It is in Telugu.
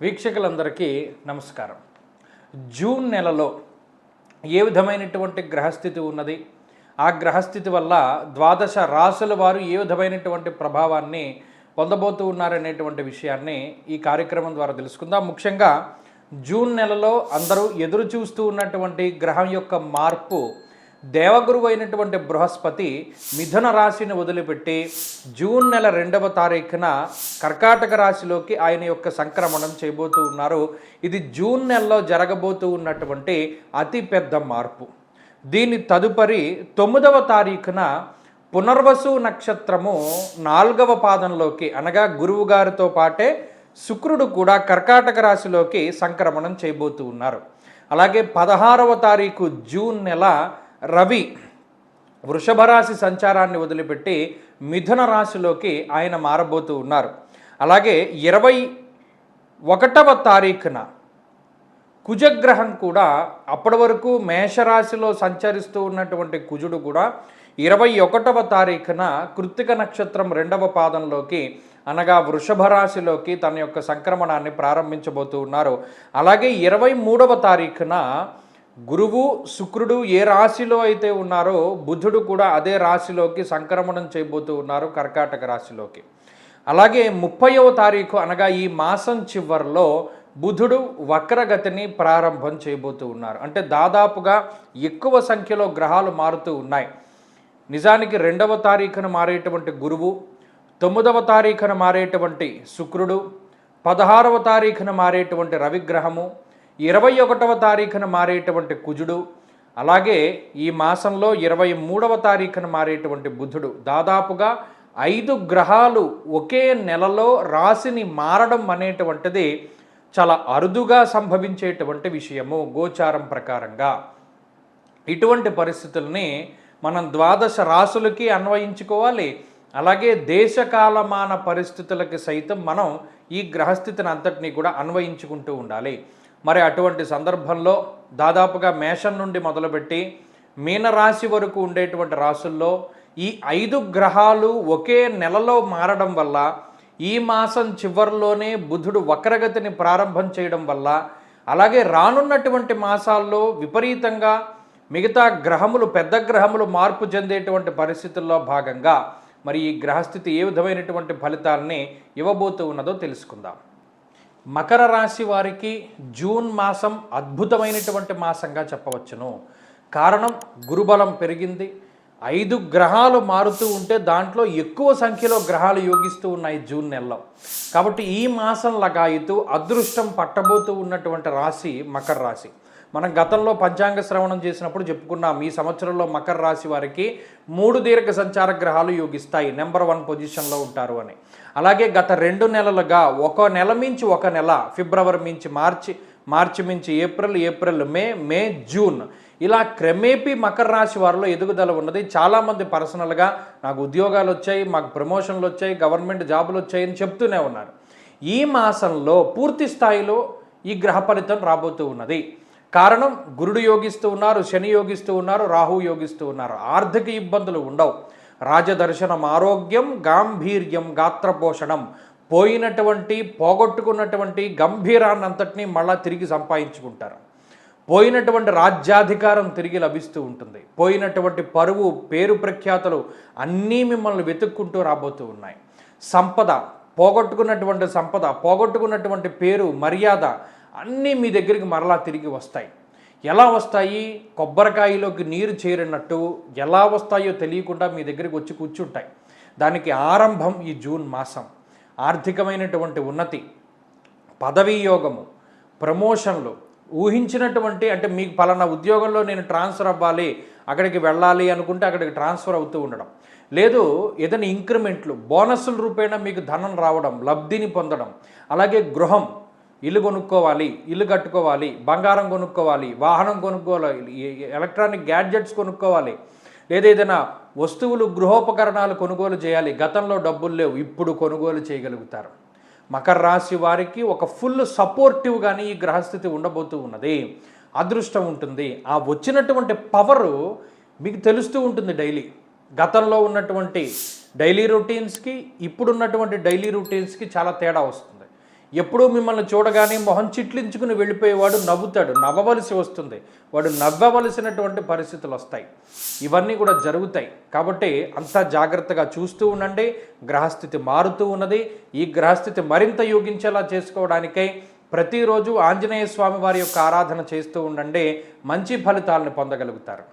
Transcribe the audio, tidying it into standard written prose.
వీక్షకులందరికీ నమస్కారం. జూన్ నెలలో ఏ విధమైనటువంటి గ్రహస్థితి ఉన్నది, ఆ గ్రహస్థితి వల్ల ద్వాదశ రాశుల వారు ఏ విధమైనటువంటి ప్రభావాన్ని పొందబోతూ ఉన్నారనేటువంటి విషయాన్ని ఈ కార్యక్రమం ద్వారా తెలుసుకుందాం. ముఖ్యంగా జూన్ నెలలో అందరూ ఎదురు చూస్తూ ఉన్నటువంటి గ్రహం యొక్క మార్పు, దేవగురువు అయినటువంటి బృహస్పతి మిథున రాశిని వదిలిపెట్టి జూన్ నెల 2వ తారీఖున కర్కాటక రాశిలోకి ఆయన యొక్క సంక్రమణం చేయబోతూ ఉన్నారు. ఇది జూన్ నెలలో జరగబోతూ ఉన్నటువంటి అతిపెద్ద మార్పు. దీని తదుపరి 9వ తారీఖున పునర్వసు నక్షత్రము 4వ పాదంలోకి, అనగా గురువు గారితో పాటే శుక్రుడు కూడా కర్కాటక రాశిలోకి సంక్రమణం చేయబోతూ ఉన్నారు. అలాగే 16వ తారీఖు జూన్ నెల రవి వృషభ రాశి సంచారాన్ని వదిలిపెట్టి మిథున రాశిలోకి ఆయన మారబోతూ ఉన్నారు. అలాగే 21వ తారీఖున కుజగ్రహం కూడా, అప్పటి వరకు మేషరాశిలో సంచరిస్తూ ఉన్నటువంటి కుజుడు కూడా 21వ తారీఖున కృత్తిక నక్షత్రం 2వ పాదంలోకి, అనగా వృషభ రాశిలోకి తన యొక్క సంక్రమణాన్ని ప్రారంభించబోతూ ఉన్నారు. అలాగే 23వ తారీఖున గురువు శుక్రుడు ఏ రాశిలో అయితే ఉన్నారో బుధుడు కూడా అదే రాశిలోకి సంక్రమణం చేయబోతూ ఉన్నారు, కర్కాటక రాశిలోకి. అలాగే 30వ తారీఖు, అనగా ఈ మాసం చివరిలో బుధుడు వక్రగతిని ప్రారంభం చేయబోతూ ఉన్నారు. అంటే దాదాపుగా ఎక్కువ సంఖ్యలో గ్రహాలు మారుతూ ఉన్నాయి. నిజానికి 2వ తారీఖున మారేటువంటి గురువు, 9వ తారీఖున మారేటువంటి శుక్రుడు, 16వ తారీఖున మారేటువంటి రవిగ్రహము, 21వ తారీఖున మారేటువంటి కుజుడు, అలాగే ఈ మాసంలో 23వ తారీఖున మారేటువంటి బుధుడు, దాదాపుగా 5 గ్రహాలు ఒకే నెలలో రాశిని మారడం అనేటువంటిది చాలా అరుదుగా సంభవించేటువంటి విషయము గోచారం ప్రకారంగా. ఇటువంటి పరిస్థితుల్ని మనం ద్వాదశ రాశులకి అన్వయించుకోవాలి. అలాగే దేశకాలమాన పరిస్థితులకి సైతం మనం ఈ గ్రహస్థితిని అంతటినీ కూడా అన్వయించుకుంటూ ఉండాలి. మరి అటువంటి సందర్భంలో దాదాపుగా మేషం నుండి మొదలుపెట్టి మీనరాశి వరకు ఉండేటువంటి రాశుల్లో ఈ 5 గ్రహాలు ఒకే నెలలో మారడం వల్ల, ఈ మాసం చివరిలోనే బుధుడు వక్రగతిని ప్రారంభం చేయడం వల్ల, అలాగే రానున్నటువంటి మాసాల్లో విపరీతంగా మిగతా గ్రహములు, పెద్ద గ్రహములు మార్పు చెందేటువంటి పరిస్థితుల్లో భాగంగా మరి ఈ గ్రహస్థితి ఏ విధమైనటువంటి ఫలితాలని ఇవ్వబోతూ ఉన్నదో తెలుసుకుందాం. మకర రాశి వారికి జూన్ మాసం అద్భుతమైనటువంటి మాసంగా చెప్పవచ్చును. కారణం, గురుబలం పెరిగింది. 5 గ్రహాలు మారుతూ ఉంటే దాంట్లో ఎక్కువ సంఖ్యలో గ్రహాలు యోగిస్తూ ఉన్నాయి జూన్ నెలలో. కాబట్టి ఈ మాసం లగాయితూ అదృష్టం పట్టబోతూ ఉన్నటువంటి రాశి మకర రాశి. మనం గతంలో పంచాంగ శ్రవణం చేసినప్పుడు చెప్పుకున్నాం, ఈ సంవత్సరంలో మకర రాశి వారికి 3 దీర్ఘ సంచార గ్రహాలు యోగిస్తాయి, నెంబర్ 1 పొజిషన్లో ఉంటారు అని. అలాగే గత 2 నెలలుగా ఒక నెల మించి ఒక నెల, ఫిబ్రవరి మించి మార్చి మించి ఏప్రిల్, మే, జూన్, ఇలా క్రమేపీ మకర రాశి వారిలో ఎదుగుదల ఉన్నది. చాలామంది పర్సనల్గా నాకు ఉద్యోగాలు వచ్చాయి, మాకు ప్రమోషన్లు వచ్చాయి, గవర్నమెంట్ జాబులు వచ్చాయని చెప్తూనే ఉన్నారు. ఈ మాసంలో పూర్తి స్థాయిలో ఈ గ్రహ ఫలితం రాబోతూ ఉన్నది. కారణం, గురుడు యోగిస్తూ ఉన్నారు, శని యోగిస్తూ ఉన్నారు, రాహు యోగిస్తూ ఉన్నారు. ఆర్థిక ఇబ్బందులు ఉండవు. రాజదర్శనం, ఆరోగ్యం, గాంభీర్యం, గాత్రపోషణం, పోగొట్టుకున్నటువంటి గంభీరాన్ని అంతటినీ మళ్ళా తిరిగి సంపాదించుకుంటారు. పోయినటువంటి రాజ్యాధికారం తిరిగి లభిస్తూ ఉంటుంది. పోయినటువంటి పరువు, పేరు ప్రఖ్యాతులు అన్నీ మిమ్మల్ని వెతుక్కుంటూ రాబోతూ ఉన్నాయి. సంపద, పోగొట్టుకున్నటువంటి పేరు, మర్యాద అన్నీ మీ దగ్గరికి మరలా తిరిగి వస్తాయి. ఎలా వస్తాయి? కొబ్బరికాయలోకి నీరు చేరినట్టు ఎలా వస్తాయో తెలియకుండా మీ దగ్గరికి వచ్చి కూర్చుంటాయి. దానికి ఆరంభం ఈ జూన్ మాసం. ఆర్థికమైనటువంటి ఉన్నతి, పదవీ యోగము, ప్రమోషన్లు, ఊహించినటువంటి, అంటే మీకు పలానా ఉద్యోగంలో నేను ట్రాన్స్ఫర్ అవ్వాలి, అక్కడికి వెళ్ళాలి అనుకుంటే అక్కడికి ట్రాన్స్ఫర్ అవుతూ ఉండడం, లేదు ఏదైనా ఇంక్రిమెంట్లు, బోనస్ల రూపేణా మీకు ధనం రావడం, లబ్ధిని పొందడం. అలాగే గృహం, ఇల్లు కొనుక్కోవాలి, ఇల్లు కట్టుకోవాలి, బంగారం కొనుక్కోవాలి, వాహనం కొనుక్కోవాలి, ఎలక్ట్రానిక్ గ్యాడ్జెట్స్ కొనుక్కోవాలి, లేదా ఏదైనా వస్తువులు, గృహోపకరణాలు కొనుగోలు చేయాలి. గతంలో డబ్బులు లేవు, ఇప్పుడు కొనుగోలు చేయగలుగుతారు. మకర రాశి వారికి ఒక ఫుల్ సపోర్టివ్గానే ఈ గ్రహస్థితి ఉండబోతూ ఉన్నది. అదృష్టం ఉంటుంది. ఆ వచ్చినటువంటి పవరు మీకు తెలుస్తూ ఉంటుంది డైలీ. గతంలో ఉన్నటువంటి డైలీ రొటీన్స్కి ఇప్పుడున్నటువంటి డైలీ రొటీన్స్కి చాలా తేడా వస్తుంది. ఎప్పుడూ మిమ్మల్ని చూడగానే మొహం చిట్లించుకుని వెళ్ళిపోయేవాడు నవ్వుతాడు, నవ్వవలసి వస్తుంది, వాడు నవ్వవలసినటువంటి పరిస్థితులు వస్తాయి. ఇవన్నీ కూడా జరుగుతాయి. కాబట్టి అంతా జాగ్రత్తగా చూస్తూ ఉండండి. గ్రహస్థితి మారుతూ ఉన్నది. ఈ గ్రహస్థితి మరింత యోగించేలా చేసుకోవడానికై ప్రతిరోజు ఆంజనేయ స్వామి వారి యొక్క ఆరాధన చేస్తూ ఉండండి. మంచి ఫలితాలను పొందగలుగుతారు.